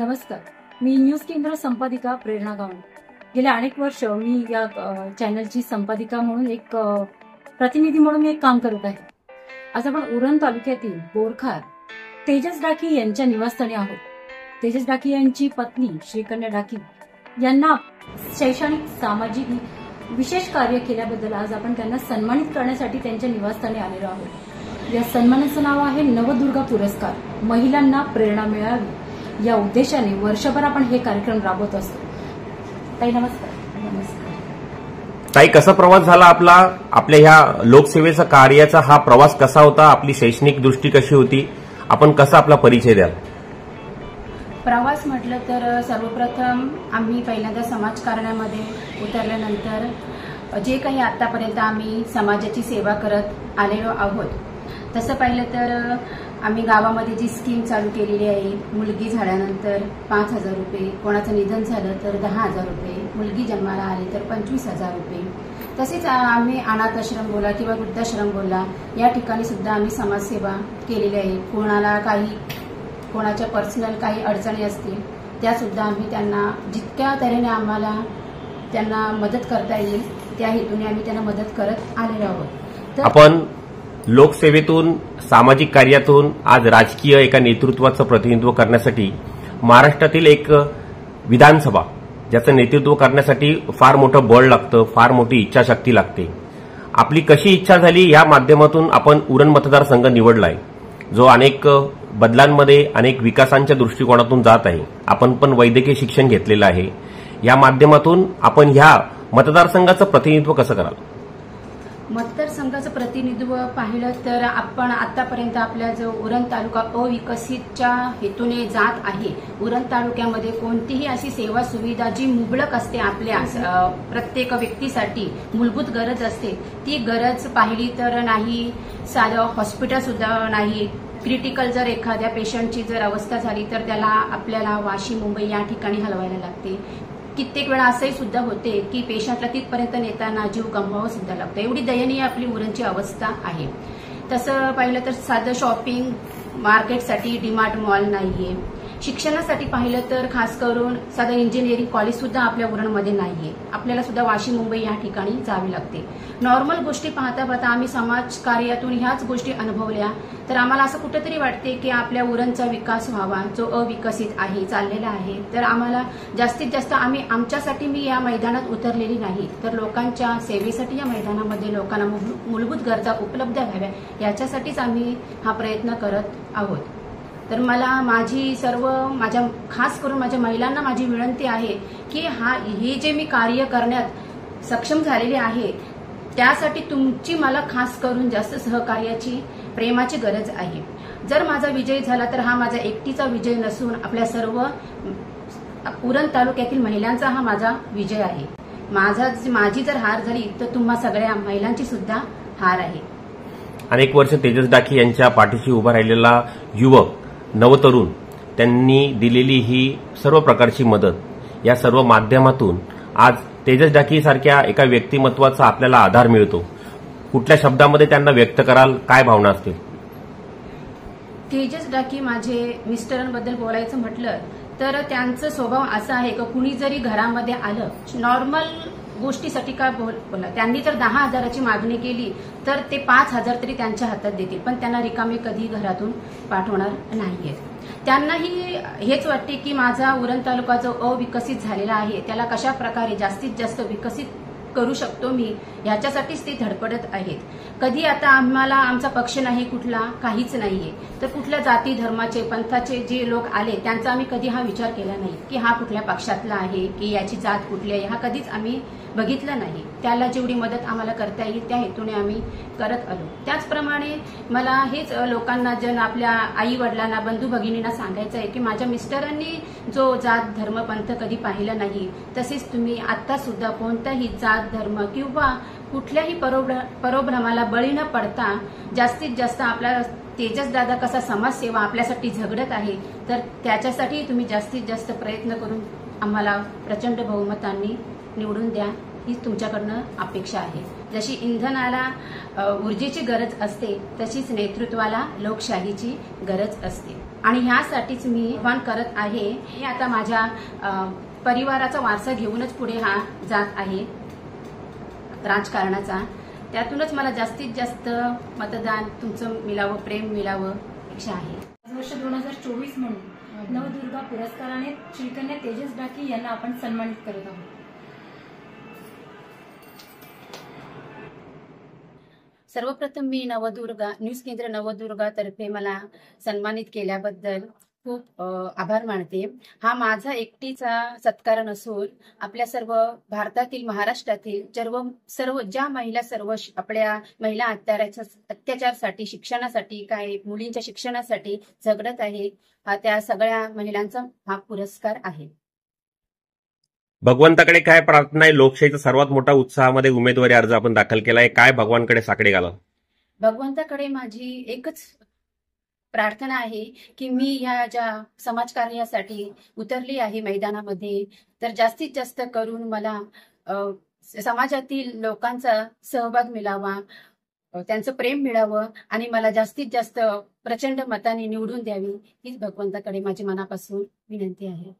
नमस्कार, मी न्यूज केंद्र संपादिका प्रेरणा गावण। गेल्या अनेक वर्ष मी या चॅनलची संपादिका म्हणून एक प्रतिनिधी म्हणून एक काम करत आहे। आज आपण उरण तालुक्यातील बोरखार तेजस डाकी यांच्या निवासस्थानी आहोत। तेजस डाकी यांची पत्नी श्रीकन्या डाकी यांना शैक्षणिक सामाजिक विशेष कार्य केल्याबद्दल आज आपण त्यांना सन्मानित करण्यासाठी त्यांच्या निवासस्थानी आलेलो आहोत। या सन्मानाचं नाव आहे नवदुर्गा पुरस्कार, महिलांना प्रेरणा मिळावी या उद्देशाने वर्षभर आपण हे कार्यक्रम राबवत असतो। ताई नमस्कार। नमस्कार ताई, कसा प्रवास झाला आपल्या ह्या लोकसेवेचा कार्याचा? हा प्रवास कसा होता? आपली शैक्षणिक दृष्टी कशी होती? आपण कसा आपला परिचय द्याल? प्रवास म्हटलं तर सर्वप्रथम आम्ही पहिल्यांदा समाजकारणामध्ये उतरल्यानंतर जे काही आतापर्यंत आम्ही समाजाची सेवा करत आलेलो आहोत, तसं पाहिलं तर आम्ही गावामध्ये जी स्कीम चालू केलेली आहे, मुलगी झाल्यानंतर 5,000 रुपये, कोणाचं निधन झालं तर 10,000 रुपये, मुलगी जन्माला आली तर 25,000 रुपये, तसेच आम्ही अनाथ आश्रम बोला किंवा वृद्धाश्रम बोला या ठिकाणी सुद्धा आम्ही समाजसेवा केलेली आहे। कोणाच्या पर्सनल काही अडचणी असतील त्या सुद्धा आम्ही त्यांना जितक्या तऱ्हेने आम्हाला त्यांना मदत करता येईल त्या हेतूने आम्ही त्यांना मदत करत आलेलो आहोत। आपण लोकसेवेतून, सामाजिक कार्यातून आज राजकीय एका नेतृत्वाचं प्रतिनिधित्व करण्यासाठी महाराष्ट्रातील एक विधानसभा ज्याचं नेतृत्व करण्यासाठी फार मोठं बळ लागतं, फार मोठी इच्छाशक्ती लागते। आपली कशी इच्छा झाली या माध्यमातून आपण उरण मतदारसंघ निवडलाय, जो अनेक बदलांमध्ये, अनेक विकासांच्या दृष्टिकोनातून जात आहे। आपण पण वैद्यकीय शिक्षण घेतलेलं आहे। या माध्यमातून आपण ह्या मतदारसंघाचं प्रतिनिधित्व कसं कराल? मतदारसंघाचं प्रतिनिधित्व पाहिलं तर आपण आतापर्यंत आपल्या जो उरण तालुका अविकसितच्या हेतूने जात आहे, उरण तालुक्यामध्ये कोणतीही अशी सेवा सुविधा जी मुबलक असते, आपल्या प्रत्येक व्यक्तीसाठी मूलभूत गरज असते, ती गरज पाहिली तर नाही। साधं हॉस्पिटल सुद्धा नाही। क्रिटिकल जर एखाद्या पेशंटची जर अवस्था झाली तर त्याला आपल्याला वाशी, मुंबई या ठिकाणी हलवायला लागते। कित्येक वेळा असंही सुद्धा होते की पेशंटला तिथपर्यंत नेताना जीव गमवावा सुद्धा लागतो। एवढी दयनीय आपली उरणची अवस्था आहे। तसं पाहिलं तर साधं शॉपिंग मार्केटसाठी डीमार्ट मॉल नाहीये। शिक्षणासाठी पाहिलं तर खास करून साधं इंजिनिअरिंग कॉलेज सुद्धा आपल्या उरणमध्ये नाहीये। आपल्याला सुद्धा वाशी, मुंबई या ठिकाणी जावे लागते। नॉर्मल गोष्टी पाहता पाहता आम्ही समाज कार्यातून ह्याच गोष्टी अनुभवल्या तर आम्हाला असं कुठेतरी वाटते की आपल्या उरणचा विकास व्हावा, जो अविकसित आहे, चाललेला आहे। तर आम्हाला जास्तीत जास्त आम्ही आमच्यासाठी मी या मैदानात उतरलेली नाही, तर लोकांच्या सेवेसाठी या मैदानामध्ये लोकांना मूलभूत गरजा उपलब्ध व्हाव्या याच्यासाठीच आम्ही हा प्रयत्न करत आहोत। तर मला माझ्या खास करून माझ्या महिलांना माझी विनंती आहे की हे जे मी कार्य करण्यात सक्षम झालेले आहे त्यासाठी तुमची मला खास करून जास्त सहकार्याची, प्रेमाची गरज आहे। जर माझा विजय झाला तर हा माझा एकटीचा विजय नसून आपल्या सर्व उरण तालुक्यातील महिलांचा हा माझा विजय आहे। माझी जर हार झाली तर तुम्हा सगळ्या महिलांची सुद्धा हार आहे। अनेक वर्ष तेजस डाकी यांच्या पाठीशी उभा राहिलेला युवक, नवतरुण, त्यांनी दिलेली ही सर्व प्रकारची मदत, या सर्व माध्यमातून आज तेजस डाकी सारख्या एका व्यक्तिमत्वाचा आपल्याला आधार मिळतो। कुठल्या शब्दामध्ये त्यांना व्यक्त कराल? काय भावना असतील? तेजस डाकी माझे मिस्टरांबद्दल बोलायचं म्हटलं तर त्यांचा स्वभाव असा आहे की कुणी जरी घरामध्ये आलं, नॉर्मल गोष्टीसाठी काय बोला, त्यांनी जर 10,000ची मागणी केली तर ते 5,000 तरी त्यांच्या हातात देतील, पण त्यांना रिकामे कधी घरातून पाठवणार नाहीये। त्यांनाही हेच वाटते की माझा उरण तालुका जो अविकसित झालेला आहे त्याला कशा प्रकारे जास्तीत जास्त विकसित करू शकतो मी, याच्यासाठीच ते धडपडत आहेत। कधी आता आम्हाला आमचा पक्ष नाही, कुठला काहीच नाहीये, तर कुठल्या जाती, धर्माचे, पंथाचे जे लोक आले त्यांचा आम्ही कधी हा विचार केला नाही की हा कुठल्या पक्षातला आहे की याची जात कुठली आहे, हा कधीच आम्ही बघितलं नाही। त्याला जेवढी मदत आम्हाला करता येईल त्या हेतूने आम्ही करत आलो। त्याचप्रमाणे मला हेच लोकांना, आपल्या आई वडिलांना, बंधू भगिनींना सांगायचं आहे की माझ्या मिस्टरांनी जो जात, धर्म, पंथ कधी पाहिला नाही, तसेच तुम्ही आता सुद्धा कोणताही जात, धर्म किंवा कुठल्याही परोभ्रमाला बळी न पडता जास्तीत जास्त आपला तेजस दादा कसा समाजसेवा आपल्यासाठी झगडत आहे, तर त्याच्यासाठी तुम्ही जास्तीत जास्त प्रयत्न करून आम्हाला प्रचंड बहुमतांनी निवडून द्या, ही तुमच्याकडनं अपेक्षा आहे। जशी इंधनाला ऊर्जेची गरज असते तशीच नेतृत्वाला लोकशाहीची गरज असते। आणि ह्यासाठीच मी आव्हान करत आहे. हे आता माझ्या परिवाराचा वारसा घेऊनच पुढे हा जात आहे राजकारणाचा. त्यातूनच मला जास्तीत जास्त मतदान तुमचं मिळावं, प्रेम मिळावं इच्छा आहे. वर्ष 2024 म्हणून नवदुर्गा पुरस्काराने श्रीकन्या तेजस डाकी यांना आपण सन्मानित करत आहोत. सर्वप्रथम मी नवदुर्गा न्यूज केंद्र नवदुर्गा तर्फे मला सन्मानित केल्याबद्दल खूप आभार मानते. हा माझा एकटीचा सत्कार नसून आपल्या सर्व भारतातील, महाराष्ट्रातील सर्व ज्या महिला आपल्या महिला अत्याचारासाठी, शिक्षणासाठी, काय मुलींच्या शिक्षणासाठी झगडत आहे, त्या सगळ्या महिलांचा हा पुरस्कार आहे. भगवंताकडे काय प्रार्थना आहे? लोकशाहीचा सर्वात मोठा उत्साहामध्ये उमेदवारी अर्ज आपण दाखल केलाय. काय भगवानकडे साकडे घाला? भगवंताकडे माझी एकच प्रार्थना आहे की मी ह्या ज्या समाजकार्यासाठी उतरली आहे मैदानामध्ये, तर जास्तीत जास्त करून मला समाजातील लोकांचा सहभाग मिळावा, त्यांचं प्रेम मिळावं आणि मला जास्तीत जास्त प्रचंड मताने निवडून द्यावी, हीच भगवंताकडे माझी मनापासून विनंती आहे.